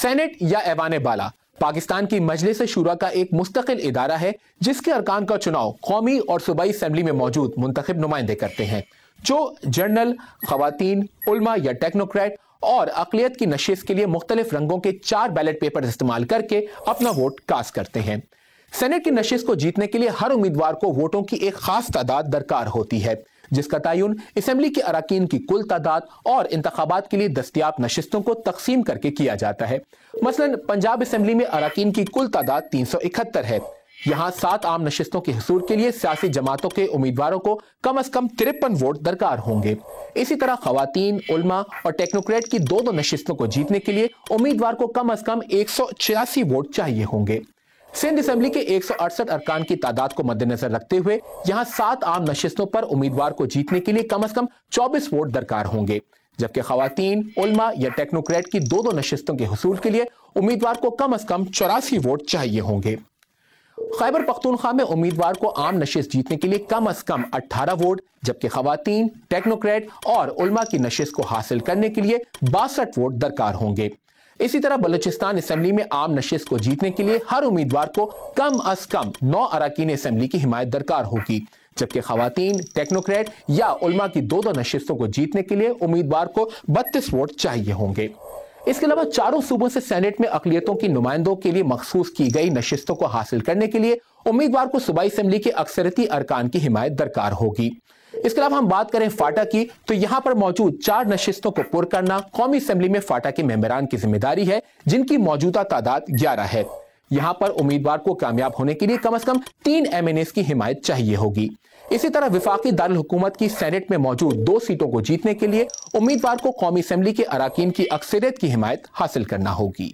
Saint یا ایوان بالا پاکستان کی مجلس شورا کا ایک مستقل ادارہ ہے جس کے ارکان کا چناؤ قومی اور صوبائی اسمبلی میں موجود منتخب نمائندے کرتے ہیں، جو جنرل، خواتین، علماء یا ٹیکنوکریٹ اور اقلیت کی نشست کے لیے مختلف رنگوں کے 4 بیلٹ پیپر استعمال کر کے اپنا ووٹ کاسٹ کرتے ہیں۔ سینٹ کی نشست کو جیتنے کے لیے ہر امیدوار کو ووٹوں کی ایک خاص تعداد درکار ہوتی ہے، جس کا تعین اسمبلی کے اراکین کی کل تعداد اور انتخابات کے لیے دستیاب نشستوں کو تقسیم کر کے کیا جاتا ہے۔ مثلا پنجاب اسمبلی میں اراکین کی کل تعداد 371 ہے۔ یہاں 7 عام نشستوں کے حصول کے لیے سیاسی جماعتوں کے امیدواروں کو کم از کم 53 ووٹ درکار ہوں گے۔ اسی طرح خواتین، علماء اور ٹیکنوکریٹ کی 2 نشستوں کو جیتنے کے لیے امیدوار کو کم از کم 186 ووٹ چاہیے ہوں گے۔ سندھ اسمبلی کے 168 ارکان کی تعداد کو مد نظر رکھتے ہوئے یہاں 7 عام نشستوں پر امیدوار کو جیتنے کے لیے کم از کم 24 ووٹ درکار ہوں گے، جبکہ خواتین، علماء یا ٹیکنوکریٹ کی 2 نشستوں کے حصول کے لیے امیدوار کو کم از کم 84 ووٹ چاہیے ہوں گے۔ خیبر پختونخوا میں امیدوار کو عام نشست جیتنے کے لیے کم از کم 18 ووٹ، جبکہ خواتین، ٹیکنوکریٹ اور علماء کی نشست کو حاصل کرنے کے لیے 62 ووٹ درکار ہوں گے۔ اسی طرح بلوچستان اسمبلی میں عام نشست کو جیتنے کے لیے ہر امیدوار کو کم از کم 9 اراکین اسمبلی کی حمایت درکار ہوگی، جبکہ خواتین، ٹیکنوکریٹ یا علماء کی 2 نشستوں کو جیتنے کے لیے امیدوار کو 32 ووٹ چاہیے ہوں گے۔ اس کے علاوہ چاروں صوبوں سے سینٹ میں اقلیتوں کی نمائندوں کے لیے مخصوص کی گئی نشستوں کو حاصل کرنے کے لیے امیدوار کو صوبائی اسمبلی کے اکثریتی ارکان کی حمایت درکار ہوگی۔ اس کے علاوہ ہم بات کریں فاٹا کی تو یہاں پر موجود 4 نشستوں کو پر کرنا قومی اسمبلی میں فاٹا کے ممبران کی ذمہ داری ہے، جن کی موجودہ تعداد 11 ہے۔ یہاں پر امیدوار کو کامیاب ہونے کے لیے کم از کم 3 MNAs کی حمایت چاہیے ہوگی۔ اسی طرح وفاقی دارالحکومت کی سینٹ میں موجود 2 سیٹوں کو جیتنے کے لیے امیدوار کو قومی اسمبلی کے اراکین کی اکثریت کی حمایت حاصل کرنا ہوگی۔